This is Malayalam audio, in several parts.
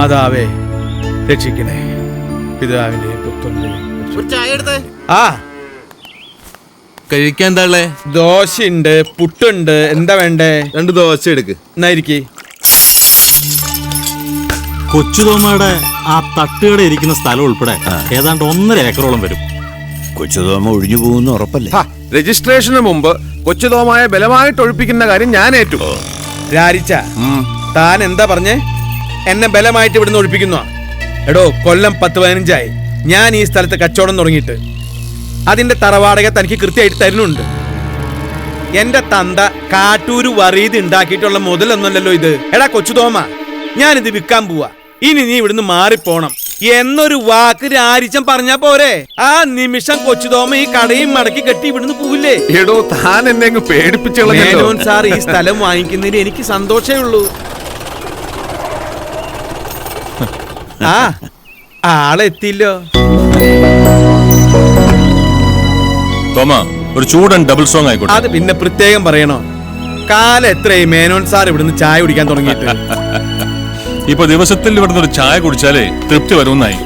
മാതാവേ രക്ഷിക്കണേ. പിതാവിന്റെയും പുത്രന്റെയും. ആ കഴിക്കാൻ എന്താ? ദോശയുണ്ട്, പുട്ടുണ്ട്. എന്താ വേണ്ടേ? 2 ദോശ എടുക്ക്. എന്നായിരിക്കെ കൊച്ചുതോമയുടെ ആ തട്ടുകട ഇരിക്കുന്ന സ്ഥലം ഉൾപ്പെടെ ഏതാണ്ട് 1.5 ഏക്കറോളം വരും. കൊച്ചുതോമ ഒഴിഞ്ഞു പോകുന്ന ഉറപ്പല്ലേ? രജിസ്ട്രേഷന് മുമ്പ് കൊച്ചുതോമായ ബലമായിട്ട് ഒഴിപ്പിക്കുന്ന കാര്യം ഞാൻ ഏറ്റു. രാരിച്ച താൻ എന്താ പറഞ്ഞേ? എന്നെ ബലമായിട്ട് ഇവിടുന്ന് ഒഴിപ്പിക്കുന്നു? എടോ, കൊല്ലം 10-15 ഞാൻ ഈ സ്ഥലത്ത് കച്ചവടം തുടങ്ങിയിട്ട്. അതിന്റെ തറവാടക തനിക്ക് കൃത്യമായിട്ട് തരുന്നുണ്ട്. എന്റെ തന്ത കാട്ടൂര് വറീത് ഉണ്ടാക്കിയിട്ടുള്ള മുതലൊന്നുമല്ലല്ലോ ഇത്. എടാ കൊച്ചുതോമ, ഞാനിത് വിൽക്കാൻ പോവാ. ഇനി നീ ഇവിടുന്ന് മാറിപ്പോണം എന്നൊരു വാക്ക് രാരിച്ചൻ പറഞ്ഞാ പോരെ? ആ നിമിഷം കൊച്ചുതോമ ഈ കടയും മടക്കി കെട്ടി ഇവിടുന്ന് പോവില്ലേ? എടോ, താൻ എന്നെ പേടിപ്പിച്ചോ. സാർ, ഈ സ്ഥലം വാങ്ങിക്കുന്നതിന് എനിക്ക് സന്തോഷമേ ഉള്ളൂ. ആ ആളെത്തില്ലോ. തോമ, ഒരു ചൂടൻ ഡബിൾ സോങ് ആയിക്കോട്ടെ. അത് പിന്നെ പ്രത്യേകം പറയണോ? കാലം എത്രയായി മേനോൻ സാർ ഇവിടുന്ന് ചായ കുടിക്കാൻ തുടങ്ങിയിട്ട്? ഇപ്പൊ ദിവസത്തിൽ ഇവിടുന്ന് ഒരു ചായ കുടിച്ചാലേ തൃപ്തി വരുമെന്നായി.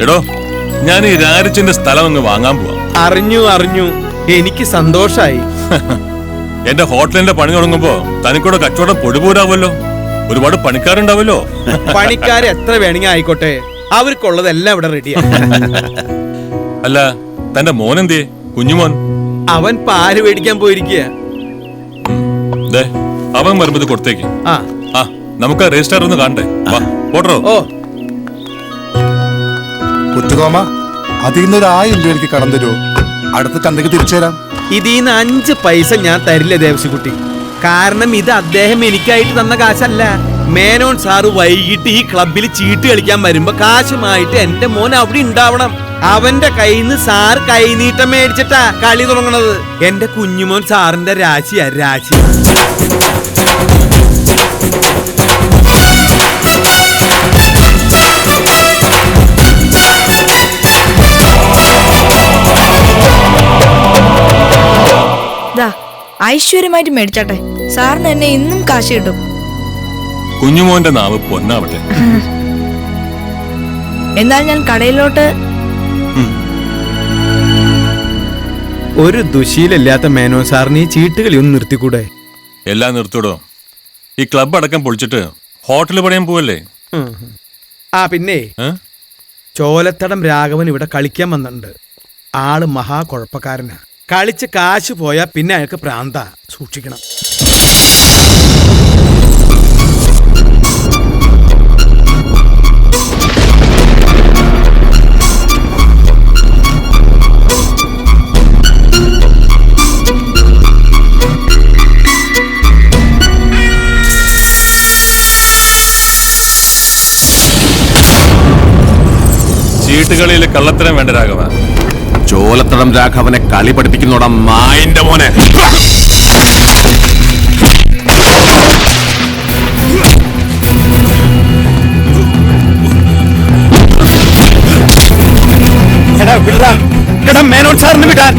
എടോ, ഞാൻ ഈ രാരിച്ചന്റെ സ്ഥലം അങ്ങ് വാങ്ങാൻ പോവാ. അറിഞ്ഞു എനിക്ക് സന്തോഷായി. എന്റെ ഹോട്ടലിന്റെ പണി തുടങ്ങുമ്പോ തനിക്കൂടെ കച്ചവടം പൊടിപൂരാവല്ലോ. ഒരുപാട് പണിക്കാരുണ്ടാവല്ലോ. പണിക്കാര് എത്ര വേണമെങ്കിൽ ആയിക്കോട്ടെ, അവർക്കുള്ളതെല്ലാം ഇവിടെ റെഡിയാ. അല്ല, തന്റെ മോനെന്തേ? കുഞ്ഞുമോൻ അവൻ പാല് മേടിക്കാൻ പോയിരിക്കുക. അവൻ വരുമ്പത് കൊടുത്തേക്ക്. ആ നമുക്ക് രജിസ്റ്റർ ഒന്ന് കാണണ്ടേ? പോട്ടോ. ഓ കൊച്ചുതോമ, അതിന്ന് 1000 രൂപയ്ക്ക് കടം തരുമോ? അടുത്ത ചന്തക്ക് തിരിച്ചു തരാം. ഇതിന്ന് 5 പൈസ ഞാൻ തരില്ല ദേവസിക്കുട്ടി. കാരണം ഇത് അദ്ദേഹം എനിക്കായിട്ട് തന്ന കാശല്ല. മേനോൻ സാറ് വൈകിട്ട് ഈ ക്ലബിൽ ചീട്ട് കളിക്കാൻ വരുമ്പോ കാശുമായിട്ട് എന്റെ മോൻ അവിടെ ഉണ്ടാവണം. അവന്റെ കയ്യിൽ നിന്ന് സാർ കൈനീട്ടം മേടിച്ചിട്ടാ കളി തുടങ്ങണത്. എന്റെ കുഞ്ഞുമോൻ സാറിന്റെ രാശിയാ, രാശി. ഐശ്വര്യമായിട്ട് മേടിച്ചാട്ടെ. സാറിന് എന്നെ ഇന്നും കാശ് കിട്ടും. കുഞ്ഞുമോന്റെ നാവ് പൊന്നാവട്ടെ. എന്നാൽ ഞാൻ കടയിലോട്ട്. ഒരു ദുശീലില്ലാത്ത മേനോൻ സാറിന് ഈ ചീട്ടുകളി ഒന്ന് നിർത്തിക്കൂടെ? എല്ലാം നിർത്തിടോ. ഈ ക്ലബ് അടക്കം പൊളിച്ചിട്ട് ഹോട്ടൽ പണിയാൻ പോവല്ലേ? ആ പിന്നെ ചോലത്തടം രാഘവൻ ഇവിടെ കളിക്കാൻ വന്നിട്ടുണ്ട്. ആള് മഹാ കുഴപ്പക്കാരനാ. കളിച്ച് കാശ് പോയാ പിന്നെ അയാൾക്ക് പ്രാന്ത. സൂക്ഷിക്കണം. ചീട്ടുകളിയിൽ കള്ളത്തരം വേണ്ട രാഘവ. ചോലത്തടം രാഘവനെ കളി പഠിപ്പിക്കുന്നോടാ മായിന്റെ മോനെ. മേനോൻ സാറിന് വിടാൻ.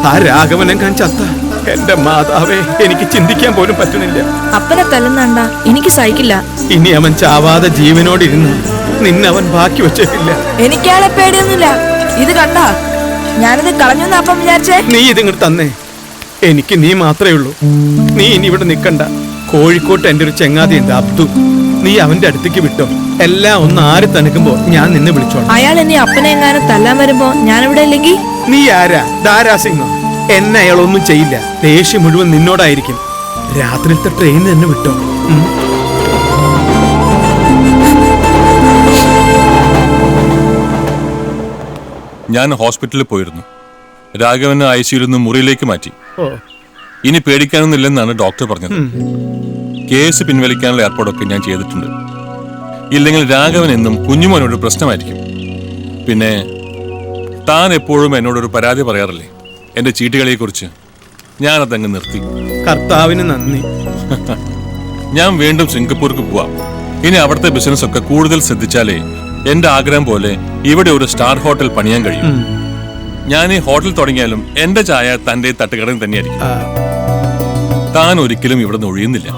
ആ രാഘവനെങ്ങാൻ ചത്ത എന്റെ മാതാവേ, എനിക്ക് ചിന്തിക്കാൻ പോലും പറ്റുന്നില്ല. അപ്പനെ തല്ലുന്നണ്ട എനിക്ക് സഹിക്കില്ല. ഇനി അവൻ ചാവാതെ ജീവനോടിരുന്ന് നിന്നവൻ ബാക്കി വെച്ചിട്ടില്ല. എനിക്കാളെ പേടിയൊന്നുമില്ല. ഇത് കണ്ട ഞാനിത് കളഞ്ഞു അപ്പം വിചാരിച്ചേ. നീ ഇതിങ്ങോട്ട് തന്നേ. എനിക്ക് നീ മാത്രമേ ഉള്ളൂ. നീ ഇനി ഇവിടെ നിൽക്കണ്ട. കോഴിക്കോട്ട് എൻ്റെ ഒരു ചെങ്ങാതി ഉണ്ട്, അബ്ദു. നീ അവന്റെ അടുത്തേക്ക് വിട്ടോ. എല്ലാം ഒന്ന് ആര് തണുക്കുമ്പോ ഞാൻ നിന്നെ വിളിച്ചോളാം. അയാൾ ഇനി അപ്പനെ എങ്ങാനും തല്ലാൻ വരുമ്പോ ഞാനിവിടെ ഇല്ലെങ്കിൽ നീ ആരാ? ദാരാസിംഗോ? എന്നെ അയാളൊന്നും ചെയ്യില്ല. ദേഷ്യം മുഴുവൻ നിന്നോടായിരിക്കും. രാത്രിയിലത്തെ ട്രെയിൻ തന്നെ വിട്ടോ. ഞാൻ ഹോസ്പിറ്റലിൽ പോയിരുന്നു. രാഘവനെ ICUയിൽ നിന്ന് മുറിയിലേക്ക് മാറ്റി. ഇനി പേടിക്കാനൊന്നുമില്ലെന്നാണ് ഡോക്ടർ പറഞ്ഞത്. കേസ് പിൻവലിക്കാനുള്ള ഏർപ്പാടൊക്കെ ഞാൻ ചെയ്തിട്ടുണ്ട്. ഇല്ലെങ്കിൽ രാഘവൻ എന്നും കുഞ്ഞുമോനോട് പ്രശ്നമായിരിക്കും. പിന്നെ താൻ എപ്പോഴും എന്നോടൊരു പരാതി പറയാറില്ലേ എന്റെ ചീട്ടുകളിയെ കുറിച്ച്? ഞാനതങ്ങ് നിർത്തി. കർത്താവിന് നന്ദി. ഞാൻ വീണ്ടും സിംഗപ്പൂർക്ക് പോവാം. ഇനി അവിടുത്തെ ബിസിനസ് ഒക്കെ കൂടുതൽ ശ്രദ്ധിച്ചാലേ എന്റെ ആഗ്രഹം പോലെ ഇവിടെ ഒരു സ്റ്റാർ ഹോട്ടൽ പണിയാൻ കഴിയും. ഞാൻ ഈ ഹോട്ടൽ തുടങ്ങിയാലും എന്റെ ചായ തന്റെ തട്ടുകടയിൽ തന്നെയായിരിക്കും. താൻ ഒരിക്കലും ഇവിടെ നിന്ന് ഒഴിയുന്നില്ല.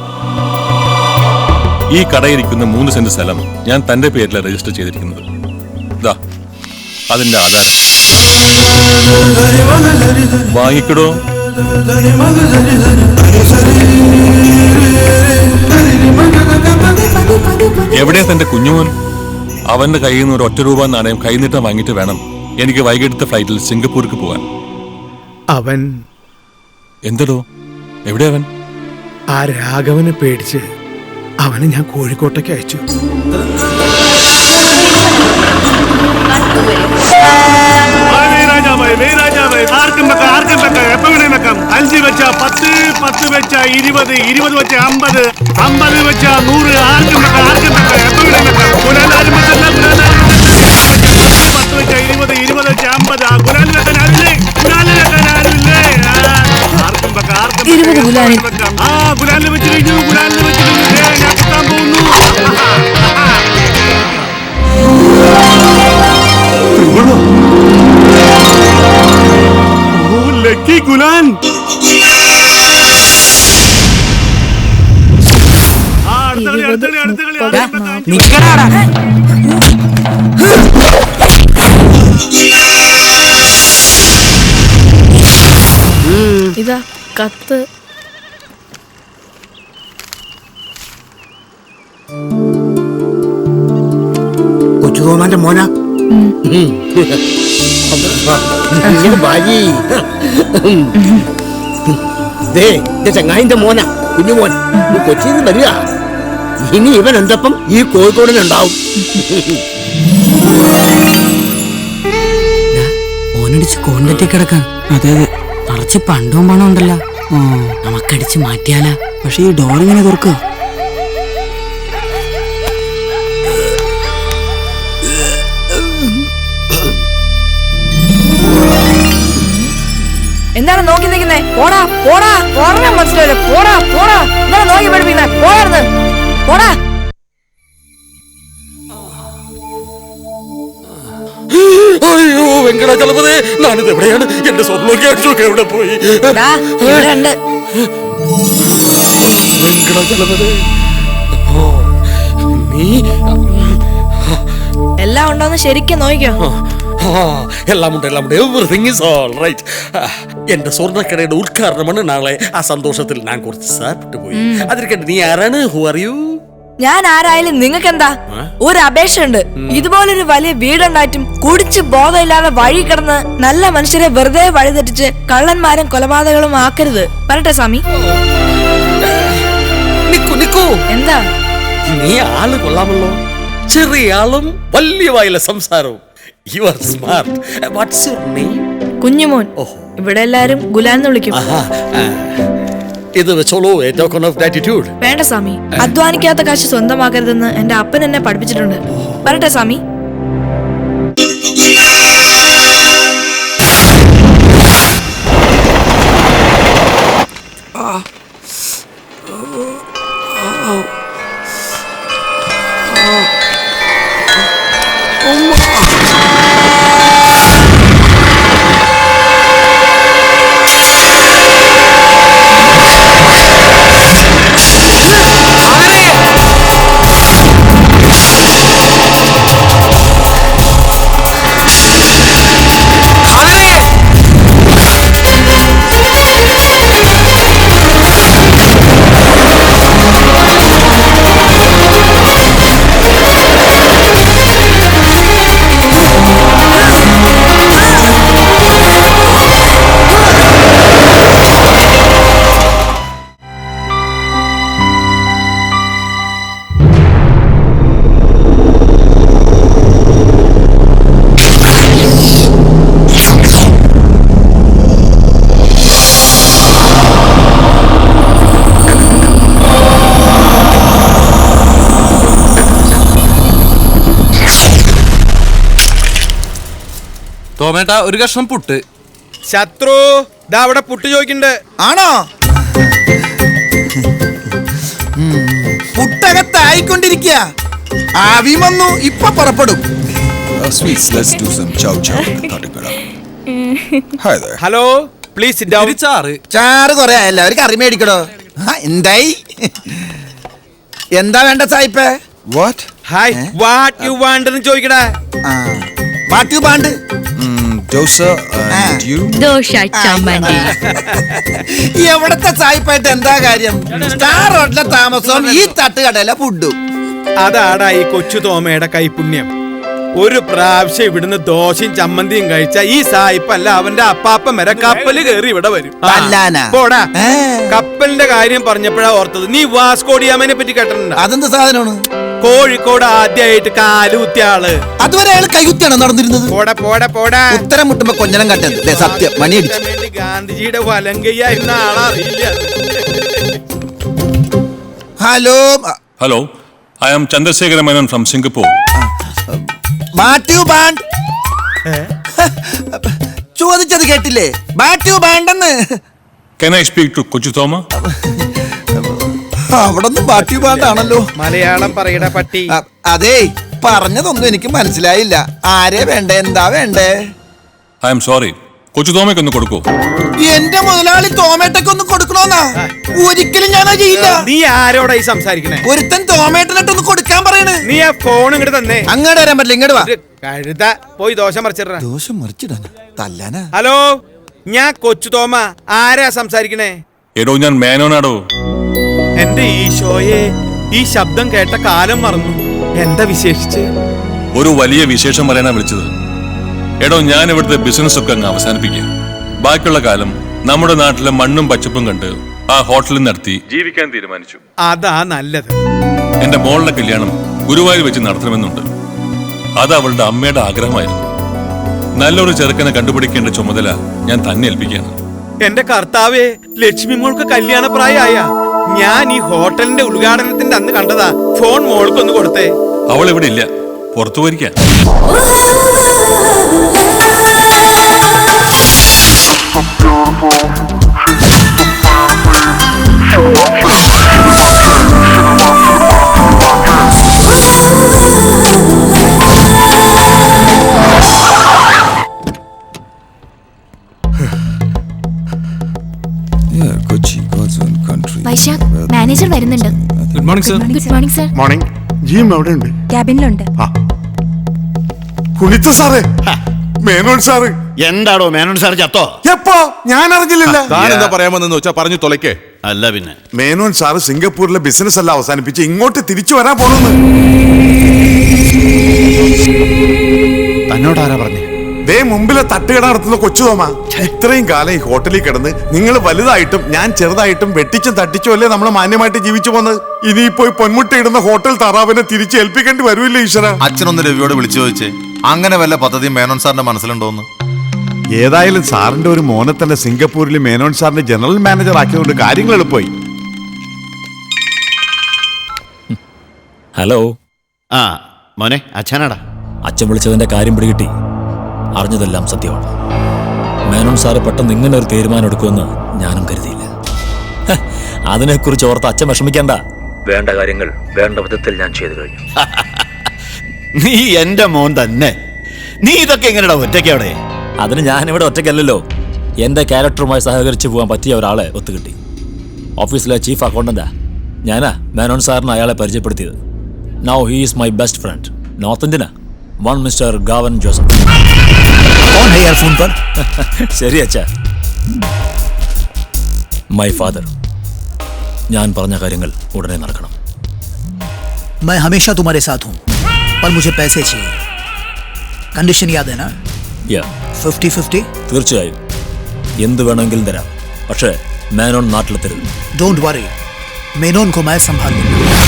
ഈ കടയിരിക്കുന്ന 3 സെന്റ് സ്ഥലം ഞാൻ തന്റെ പേരിൽ രജിസ്റ്റർ ചെയ്തിരിക്കുന്നത്. ദാ അതിന്റെ ആധാരം വാങ്ങിക്കടോ. എവിടെയാ തന്റെ കുഞ്ഞുമോൻ? അവന്റെ കയ്യിൽ നിന്ന് ഒരു ₹1 നാണയം കൈനീട്ടം വാങ്ങിയിട്ട് വേണം എനിക്ക് വൈകിട്ടത്തെ ഫ്ലൈറ്റിൽ സിംഗപ്പൂർക്ക് പോകാൻ. അവൻ എന്തടോ? എവിടെ അവൻ? ആ രാഘവനെ പേടിച്ച് അവനെ ഞാൻ കോഴിക്കോട്ടേക്ക് അയച്ചു. ആർക്കും എപ്പോ വേണേ വെക്കാം. 5 വെച്ചാ 10, 10 വെച്ചാ 20, 20 വെച്ചാ 50, 50 വെച്ചാ 100. ആർക്കും വെക്കാം എപ്പോ വേണേ വെക്കാം. 10 വെച്ചാ 20, 20 വെച്ചാ 50. ഗുലാൽ വെക്കാൻ ആരില്ലേ? ആർക്കും വെക്കാം. 20 ഗുലാലിൽ. ഗുലാലിൽ വെച്ച് കഴിഞ്ഞു. ഞാൻ കുത്താൻ പോകുന്നു. ലക്കി ഗുലാൻ. ഇതാ കത്ത്. കൊച്ചുതോമാന്റെ മോന ചങ്ങായിന്റെ മോന കുഞ്ഞുമോൻ കൊച്ചിയിൽ നിന്ന് വരിക. ഇനി ഇവൻ എന്തപ്പം ഈ കോഴിക്കോടിനുണ്ടാവും. ഓനടിച്ച് കോണ്ടറ്റി കിടക്കാൻ. അതെ അതെ, നിറച്ച് പണ്ടവും പണം ഉണ്ടല്ലോ. നമുക്കടിച്ച് മാറ്റിയാലാ. പക്ഷെ ഈ ഡോർ ഇങ്ങനെ തുറക്കുക. എന്താണ് നോക്കി നിൽക്കുന്നേ? പോടാ പോടാ. പറഞ്ഞാ മനസ്സിലായില്ല. പോടാ പോടാ. എന്താണ് നോക്കി പഠിപ്പിക്കുന്നേ? പോയാർന്ന് പോടാ. അയ്യോ വെങ്കടാചലപതി, ഞാനിത് എവിടെയാണ്? എന്റെ സ്വർണ്ണമൊക്കെ എവിടെ പോയി? ഇവിടെ ഉണ്ട്. വെങ്കടാചലപതി, നീ എല്ലാം ഉണ്ടോന്ന് ശരിക്കും നോക്കിക്കോ. എല്ലാം ഉണ്ട്. Everything is all right. എന്റെ സ്വർണ്ണക്കടയുടെ ഉദ്ഘാടനമാണ് നാളെ. ആ സന്തോഷത്തിൽ ഞാൻ കുറച്ച് സാപ്പിട്ട് പോയി. അതിരിക്കട്ടെ, നീ ആരാണ്? Who are you? ഞാൻ ആരായാലും നിങ്ങൾക്ക് എന്താ? ഒരു അപേക്ഷ ഉണ്ട്. ഇതുപോലൊരു വലിയ വീടുണ്ടായിട്ടും കുടിച്ച് ബോധമില്ലാതെ വഴി കിടന്ന് നല്ല മനുഷ്യരെ വെറുതെ വഴിതെറ്റിച്ച് കള്ളന്മാരും കൊലപാതകങ്ങളും ആക്കരുത്. പറട്ടെ സ്വാമി. എന്താ? നീ ആള് കൊള്ളാമല്ലോ. ചെറിയ ആളും വലിയ വായിലെ സംസാരവും. You are smart. What's your name? Kunjumon. ഇവിടെ എല്ലാരും ഗുലാൻ എന്ന് വിളിക്കും. ഇത് വെച്ചോളൂ, a token of gratitude. വേണ്ട സ്വാമി, അധ്വാനിക്കാത്ത കാശ് സ്വന്തമാക്കരുതെന്ന് എന്റെ അപ്പൻ എന്നെ പഠിപ്പിച്ചിട്ടുണ്ട്. പറട്ടെ സ്വാമി. തോമേട്ട ഒരു കഷ്ണം പുട്ട്. ശത്രു ദാ അവിടെ പുട്ട് ചോദിക്കണ്ട്. ആണോ? പുട്ടകത്തായിക്കൊണ്ടിരിക്കുക. ആവി വന്നു, ഇപ്പൊ പുറപ്പെടും. Hello please sit down. ചാറ്. ചാറ് കൊറേ ആയല്ലോ, ഒരു കറി മേടിക്കടോ. എന്തായി? എന്താ വേണ്ട സായിപ്പേ? ഹായ് വാട്ട് യു വാണ്ട് എന്ന് ചോദിക്കടാ. What you want? Dosa chammanthi. എവിടത്തെ സായിപ്പായിട്ട് എന്താ കാര്യം? സ്റ്റാർ ഹോട്ടലിലെ താമസവും ഈ തട്ടുകടയിലെ ഫുഡും. അതാടാ ഈ കൊച്ചു തോമയുടെ കൈപുണ്യം. ഒരു പ്രാവശ്യം ഇവിടുന്ന് ദോശയും ചമ്മന്തിയും കഴിച്ച ഈ സായിപ്പല്ല അവന്റെ അപ്പാപ്പൻ വരെ കപ്പല് കയറി ഇവിടെ വരും. പോടാ. കപ്പലിന്റെ കാര്യം പറഞ്ഞപ്പോഴാ ഓർത്തത്, നീ വാസ്കോഡിയാമനെ പറ്റി കേട്ടിട്ടുണ്ടോ? അതെന്ത് സാധനമാണ്? കോഴിക്കോട് ആദ്യമായിട്ട് കാലുകുത്തിയ ആള്. അതുവരെ അയാൾ കൈകുത്തിയാണോ നടന്നിരുന്നത്? പോടാ പോടാ പോടാ. ഉത്തരം മുട്ടുമ്പോ കൊഞ്ഞനം കട്ടത് സത്യം. മണിയടിച്ചു. ഗാന്ധിജിയുടെ വലങ്കയ്യായിരുന്ന ആളറിയില്ല. Hello hello, I am Chandrashekhara Menon from Singapore. What want. ചോദിച്ചത് കേട്ടില്ലേ? ബാറ്റ് ബാണ്ടെന്ന്. Can I speak to കൊച്ചു തോമ? അവിടൊന്നും ബാറ്റ് ബാണ്ടാണല്ലോ. മലയാളം പറയട പട്ടി. അതെ, പറഞ്ഞതൊന്നും എനിക്ക് മനസ്സിലായില്ല. ആരെ വേണ്ടേ? എന്താ വേണ്ടേ? ഐ ആം സോറി, കൊച്ചു തോമയ്ക്കൊന്ന് കൊടുക്കൂ. എന്റെ മുതലാളി തോമേട്ടയ്ക്ക് ഒന്ന് കൊടുക്കണോന്നാ? ഒരിക്കലും ഞാനാ ചെയ്യില്ല. നീ ആരോടായി സംസാരിക്കണേ? ഒരുത്തൻ തോമേട്ടനായിട്ടൊന്ന് കൊടുക്കാൻ പറയണ്. നീ ആ ഫോൺ ഇങ്ങോട്ട് തന്നെ. അങ്ങോട്ട് വരാൻ പറ്റില്ല, ഇങ്ങോട്ട് വാ. കഴുത പോയി ദോശ മറിച്ചിട. ദോശ മറിച്ചിടാനാ? തല്ലാനാ? ഹലോ, ഞാൻ കൊച്ചു തോമ. ആരാ സംസാരിക്കണേ? എടോ, ഞാൻ മേനോനാടോ. എന്റെ ഈശോയെ, ഈ ശബ്ദം കേട്ട കാലം മറന്നു. എന്താ വിശേഷിച്ച്? ഒരു വലിയ വിശേഷം പറയാനാ വിളിച്ചത്. എടോ, ഞാൻ ഇവിടുത്തെ ബിസിനസ് ഒക്കെ അങ്ങ് അവസാനിപ്പിക്കുക. ബാക്കിയുള്ള കാലം നമ്മുടെ നാട്ടിലെ മണ്ണും പച്ചപ്പും കണ്ട് ആ ഹോട്ടലിൽ നടത്തി ജീവിക്കാൻ തീരുമാനിച്ചു. അതാ നല്ലത്. എന്റെ മോളുടെ കല്യാണം ഗുരുവായൂർ വെച്ച് നടത്തണമെന്നുണ്ട്. അത് അവളുടെ അമ്മയുടെ ആഗ്രഹമായിരുന്നു. നല്ലൊരു ചെറുക്കനെ കണ്ടുപിടിക്കേണ്ട ചുമതല ഞാൻ തന്നെ ഏൽപ്പിക്കുകയാണ്. എന്റെ കർത്താവേ, ലക്ഷ്മി മോൾക്ക് കല്യാണപ്രായമായ. ഞാൻ ഈ ഹോട്ടലിന്റെ ഉദ്ഘാടനത്തിന്റെ അന്ന് കണ്ടതാ. ഫോൺ മോൾക്കൊന്ന് കൊടുത്തേ. അവൾ ഇവിടെ ഇല്ല, പുറത്തു പോയിരിക്കാൻ. വൈശാഖ്, മാനേജർ വരുന്നുണ്ട്. Good morning sir. Good morning sir. Morning. Jim എവിടെ ഉണ്ട്? ക്യാബിനിലുണ്ട്. കുളിച്ച സാറേ, മേനോൻ സാറ്. എന്താടോ മേനോൻ സാർ ചത്തോ? എപ്പോ? ഞാൻ അറിഞ്ഞില്ല. താൻ എന്താ പറയാമെന്ന് വെച്ചാ പറഞ്ഞു തൊലക്കേ. അല്ല പിന്നെ മേനോൻ സാറ് സിംഗപ്പൂരിലെ ബിസിനസ് എല്ലാം അവസാനിപ്പിച്ച് ഇങ്ങോട്ട് തിരിച്ചു വരാൻ പോണെന്ന്. തന്നോട് ആരാ പറഞ്ഞു? ദേ മുമ്പിലെ തട്ടുകട നടത്തുന്ന കൊച്ചു തോമ. ഇത്രയും കാലം ഈ ഹോട്ടലിൽ കിടന്ന് നിങ്ങൾ വലുതായിട്ടും ഞാൻ ചെറുതായിട്ടും വെട്ടിച്ചും തട്ടിച്ചും അല്ലേ നമ്മൾ മാന്യമായിട്ട് ജീവിച്ചു പോന്നത്. ഇനിയിപ്പോ പൊന്മുട്ടയിടുന്ന ഹോട്ടൽ താറാവിനെ തിരിച്ച് ഏൽപ്പിക്കേണ്ടി വരുമില്ല ഈശ്വര. അച്ഛനൊന്ന് രവിയോട് വിളിച്ചു ചോദിച്ചേ, അങ്ങനെ വല്ല പദ്ധതിയും മേനോൻ സാറിന്റെ മനസ്സിലുണ്ടോന്ന്. ഏതായാലും സാറിന്റെ ഒരു മോനെ തന്നെ സിംഗപ്പൂരിൽ മേനോൻ സാറിന്റെ ജനറൽ മാനേജർ ആക്കിയതുകൊണ്ട് കാര്യങ്ങൾ എളുപ്പമായി. ഹലോ. ആ മോനെ, അച്ഛനാടാ. അച്ഛൻ വിളിച്ചതിന്റെ കാര്യം പിടികിട്ടി. അറിഞ്ഞതെല്ലാം സത്യമാണ്. മേനോൻ സാറ് പെട്ടെന്ന് ഇങ്ങനെ ഒരു തീരുമാനം എടുക്കുമെന്ന് ഞാനും കരുതിയില്ല. അതിനെക്കുറിച്ച് ഓർത്ത് അച്ഛൻ വിഷമിക്കണ്ട. വേണ്ട കാര്യങ്ങൾ വേണ്ട വിധത്തിൽ ഞാൻ ചെയ്തു കഴിഞ്ഞു. നീ എന്റെ മോൻ തന്നെ. നീ ഇതൊക്കെ എങ്ങനെയാ ഒറ്റയ്ക്ക് അവിടെ? അതിന് ഞാനിവിടെ ഒറ്റയ്ക്കല്ലല്ലോ. എൻ്റെ ക്യാരക്ടറുമായി സഹകരിച്ച് പോകാൻ പറ്റിയ ഒരാളെ ഒത്തുകിട്ടി. ഓഫീസിലെ ചീഫ് അക്കൗണ്ടന്റാ ഞാനാ മേനോൻ സാറിന് അയാളെ പരിചയപ്പെടുത്തിയത്. Now he is my best friend. North ഇന്ത്യനാ. One Mister Gavan Joseph. ശരി അച്ഛാ. My father. ഞാൻ പറഞ്ഞ കാര്യങ്ങൾ ഉടനെ നടക്കണം. मैं हमेशा तुम्हारे साथ हूं, पर मुझे पैसे चाहिए. कंडीशन याद है ना? 50-50. തീർച്ചയായും എന്ത് വേണമെങ്കിലും തരാം. പക്ഷേ മേനോൻ നാട്ടിലെത്തരുത്. डोंट वरी, मेनोन को मैं संभाल लूंगा.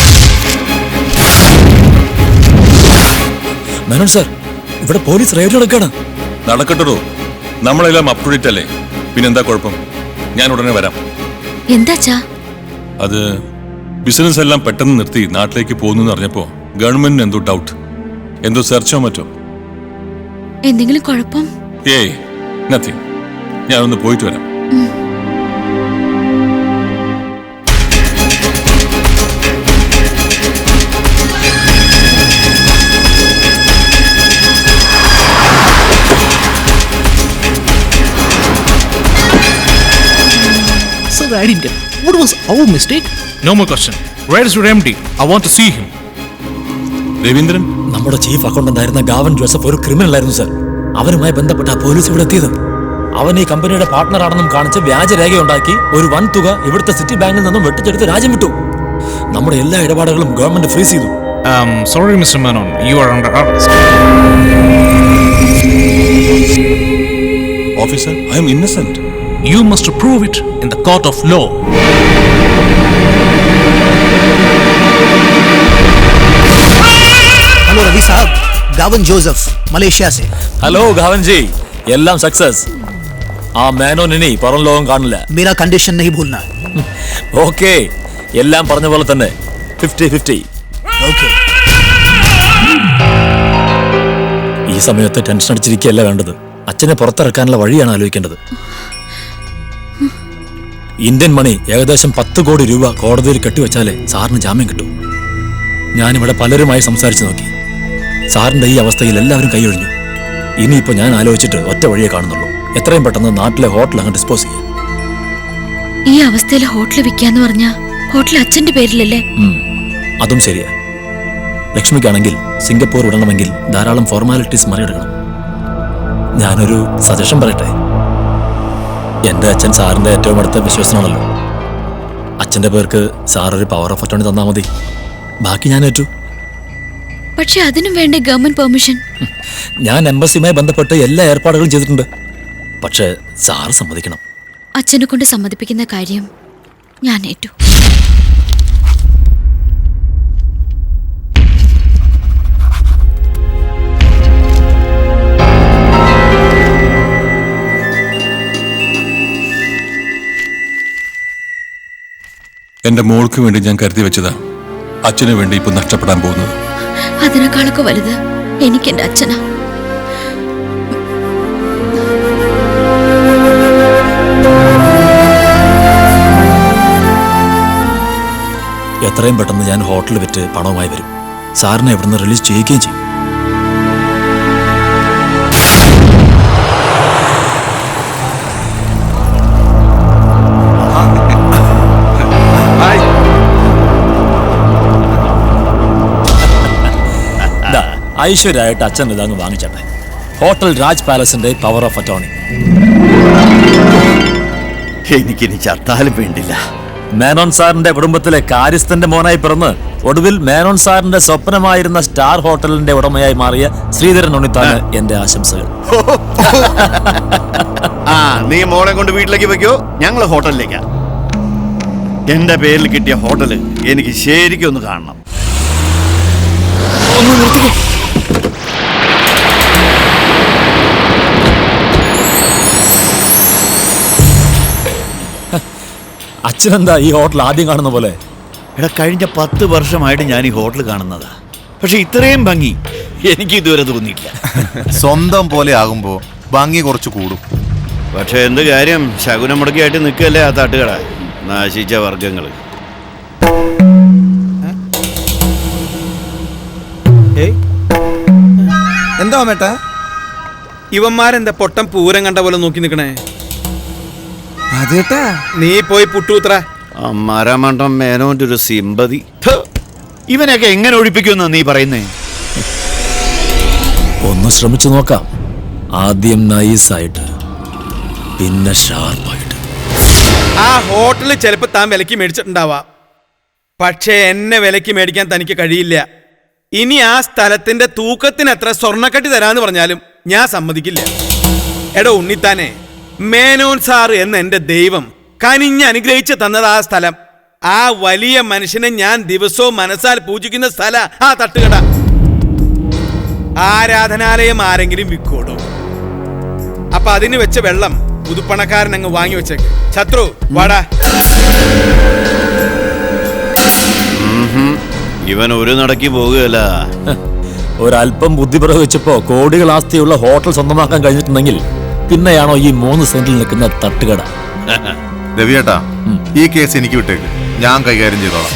മേനോൻ സാർ, ഇവിടെ പോലീസ് റെയ്ഡ് നടക്കുകയാണ്. നടക്കട്ടോ, നമ്മളെല്ലാം അപ് ടു ഡേറ്റ് അല്ലേ? പിന്നെന്താ കുഴപ്പം? ഞാൻ ഉടനെ വരാം. എന്താച്ചാ? അത് ബിസിനസ് എല്ലാം പെട്ടെന്ന് നിർത്തി നാട്ടിലേക്ക് പോകുന്നു അറിഞ്ഞപ്പോ ഗവൺമെന്റിന് എന്തോ ഡൗട്ട്, എന്തോ സെർച്ചോ മറ്റോ. എന്തെങ്കിലും കുഴപ്പം? ഏയ് നത്തിങ്. ഞാനൊന്ന് പോയിട്ട് വരാം. Sir, I didn't get. What was our mistake? No more question. Where is your MD? I want to see him. Raveendran, നമ്മുടെ ചീഫ് അക്കൗണ്ടന്റ് ആയിരുന്ന ഗാവൻ ജോസഫ് ഒരു ക്രിമിനൽ ആയിരുന്നു സർ. അവനുമായി ബന്ധപ്പെട്ട പോലീസ് ഇവിടെ എത്തിയത്. അവൻ ഈ കമ്പനിയുടെ പാർട്ട്ണർ ആണെന്നും കാണിച്ച് വ്യാജരേഖയുണ്ടാക്കി ഒരു വൻ തുക ഇവിടുത്തെ സിറ്റി ബാങ്കിൽ നിന്നും വെട്ടിച്ചെടുത്ത് രാജ്യം വിട്ടു. നമ്മുടെ എല്ലാ ഇടപാടുകളും ഗവൺമെന്റ് ഫ്രീസ് ചെയ്തു. Sorry, Mr. Menon. You are under arrest. Officer, I am innocent. You must prove it in the court of law. Hello Ravi साहब, गावन जोसेफ मलेशिया से. ഹലോ ഗാവൻ ജി, എല്ലാം സക്സസ്. ആ മേനോൻ ഇനി പുറം ലോകം കാണില്ല. मेरा कंडीशन नहीं भूलना. ഓക്കെ, എല്ലാം പറഞ്ഞ പോലെ തന്നെ 50-50. Okay. ഈ സമയത്ത് ടെൻഷൻ അടിച്ചിരിക്കുകയല്ല വേണ്ടത്. അച്ഛനെ പുറത്തിറക്കാനുള്ള വഴിയാണ് ആലോചിക്കേണ്ടത്. ഇന്ത്യൻ മണി ഏകദേശം 10 കോടി രൂപ കോടതിയിൽ കെട്ടിവെച്ചാലേ സാറിന് ജാമ്യം കിട്ടും. ഞാനിവിടെ പലരുമായി സംസാരിച്ചു നോക്കി. സാറിന്റെ ഈ അവസ്ഥയിൽ എല്ലാവരും കൈയൊഴിഞ്ഞു. ഇനിയിപ്പോ ഞാൻ ആലോചിച്ചിട്ട് ഒറ്റ വഴിയെ കാണുന്നുള്ളൂ. എത്രയും പെട്ടെന്ന് നാട്ടിലെ ഹോട്ടൽ അങ്ങ് ഡിസ്പോസ് ചെയ്യാം. ഈ അവസ്ഥയിൽ ഹോട്ടൽ വിൽക്കാന്ന് പറഞ്ഞാ ഹോട്ടൽ അച്ഛന്റെ പേരിലല്ലേ? അതും ശരിയാ. ലക്ഷ്മിക്കാണെങ്കിൽ സിംഗപ്പൂർ വിടണമെങ്കിൽ ധാരാളം ഫോർമാലിറ്റീസ് മറികടക്കണം. ഞാനൊരു സജഷൻ പറയട്ടെ. എന്റെ അച്ഛൻ സാറിന്റെ ഏറ്റവും അടുത്ത വിശ്വസനാണല്ലോ. അച്ഛന്റെ പേർക്ക് സാർ ഒരു പവർ ഓഫ് അറ്റോർണി തന്നാൽ മതി. ബാക്കി ഞാൻ ഏറ്റു. പക്ഷെ അതിനും വേണ്ട ഗവൺമെന്റ് പെർമിഷൻ. ഞാൻ എംബസിയുമായി ബന്ധപ്പെട്ട് എല്ലാ ഏർപ്പാടുകളും ചെയ്തിട്ടുണ്ട്. പക്ഷെ സാർ സമ്മതിക്കണം. അച്ഛനെ കൊണ്ട് സമ്മതിപ്പിക്കുന്ന കാര്യം ഞാൻ ഏറ്റു. എന്റെ മോൾക്ക് വേണ്ടി ഞാൻ കരുതി വെച്ചതാ അച്ഛന് വേണ്ടി ഇപ്പൊ നഷ്ടപ്പെടാൻ പോകുന്നത്. അതിനേക്കാളൊക്കെ വലുത് എനിക്ക് എന്റെ അച്ഛനാ. എത്രയും പെട്ടെന്ന് ഞാൻ ഹോട്ടൽ വിറ്റ് പണവുമായി വരും. സാറിനെ ഇവിടുന്ന് റിലീസ് ചെയ്യുകയും ചെയ്യും. ഐശ്വര്യമായിട്ട് അച്ഛൻ ഇതങ്ങ് വാങ്ങിച്ചട്ടെ. ഹോട്ടൽ രാജ് പാലസിന്റെ പവർ ഓഫ് അറ്റോർണി. എനിക്കിനി ചത്താലും വേണ്ടില്ല. മേനോൻ സാറിന്റെ കുടുംബത്തിലെ കാര്യസ്ഥന്റെ മോനായി പിറന്ന് ഒടുവിൽ മേനോൻ സാറിന്റെ സ്വപ്നമായിരുന്ന സ്റ്റാർ ഹോട്ടലിന്റെ ഉടമയായി മാറിയ ശ്രീധരൻ ഉണ്ണിത്താണ് എന്റെ ആശംസകൾ. ആ, നീ മോളെ കൊണ്ട് വീട്ടിലേക്ക് വെക്കോ, ഞങ്ങൾ ഹോട്ടലിലേക്കാ. എന്റെ പേരിൽ കിട്ടിയ ഹോട്ടല് എനിക്ക് ശരിക്കും ഒന്ന് കാണണം. ഒന്ന് നിർത്തിക്കോ. അച്ഛനെന്താ ഈ ഹോട്ടൽ ആദ്യം കാണുന്ന പോലെ? എടാ, കഴിഞ്ഞ 10 വർഷമായിട്ട് ഞാൻ ഈ ഹോട്ടൽ കാണുന്നതാ. പക്ഷെ ഇത്രയും ഭംഗി എനിക്ക് ഇതുവരെ തോന്നിയില്ല. സ്വന്തം പോലെ ആകുമ്പോ ഭംഗി കുറച്ച് കൂടും. പക്ഷെ എന്ത് കാര്യം, ശകുനം മുടക്കിയായിട്ട് നിൽക്കല്ലേ ആ തട്ടുകട. നാശിച്ച വർഗങ്ങള്. എന്താ മേട്ടാ ഇവന്മാരെന്താ പൊട്ടം പൂരം കണ്ട പോലെ നോക്കി നിക്കണേ? അതേട്ടാ, നീ പോയി പുട്ടൂത്ര. മരമണ്ടം മേനോന്റെ ഒരു സിമ്പതി. ഇവനൊക്കെ എങ്ങനെ ഒഴിപ്പിക്കുമെന്ന് നീ പറയുന്നേ? ഒന്ന് ശ്രമിച്ചു നോക്കാം. ആദ്യം നൈസായിട്ട്, പിന്നെ ഷാർപ്പായിട്ട്. ആ ഹോട്ടലിൽ ചിലപ്പോ താൻ വിലക്ക് മേടിച്ചിട്ടുണ്ടാവാം. പക്ഷേ എന്നെ വിലക്ക് മേടിക്കാൻ തനിക്ക് കഴിയില്ല. ഇനി ആ സ്ഥലത്തിന്റെ തൂക്കത്തിന് എത്ര സ്വർണ്ണക്കട്ടി തരാന്ന് പറഞ്ഞാലും ഞാൻ സമ്മതിക്കില്ല. എടോ ഉണ്ണിത്താനെ, മേനോൻ സാറ് എന്ന എന്റെ ദൈവം കനിഞ്ഞ് അനുഗ്രഹിച്ച് തന്നത് ആ സ്ഥലം. ആ വലിയ മനുഷ്യനെ ഞാൻ ദിവസവും മനസ്സാൽ പൂജിക്കുന്ന സ്ഥല ആ തട്ടുകട. ആരാധനാലയം ആരെങ്കിലും വിക്കോടോ? അപ്പൊ അതിന് വെച്ച വെള്ളം പുതുപ്പണക്കാരൻ അങ്ങ് വാങ്ങി വെച്ചേക്ക്. ശത്രു വാടാ. ഇവൻ ഒരു നടക്കി പോകുകയല്ല. ഒരല്പം ബുദ്ധി പ്രയോഗിച്ചപ്പോ കോടികൾ ആസ്തിയുള്ള ഹോട്ടൽ സ്വന്തമാക്കാൻ കഴിഞ്ഞിട്ടുണ്ടെങ്കിൽ പിന്നെയാണോ ഈ 3 സെന്റിൽ നിൽക്കുന്ന തട്ടുകട? രവിയേട്ടാ, ഈ കേസ് എനിക്ക് വിട്ടേക്ക്, ഞാൻ കൈകാര്യം ചെയ്തോളാം.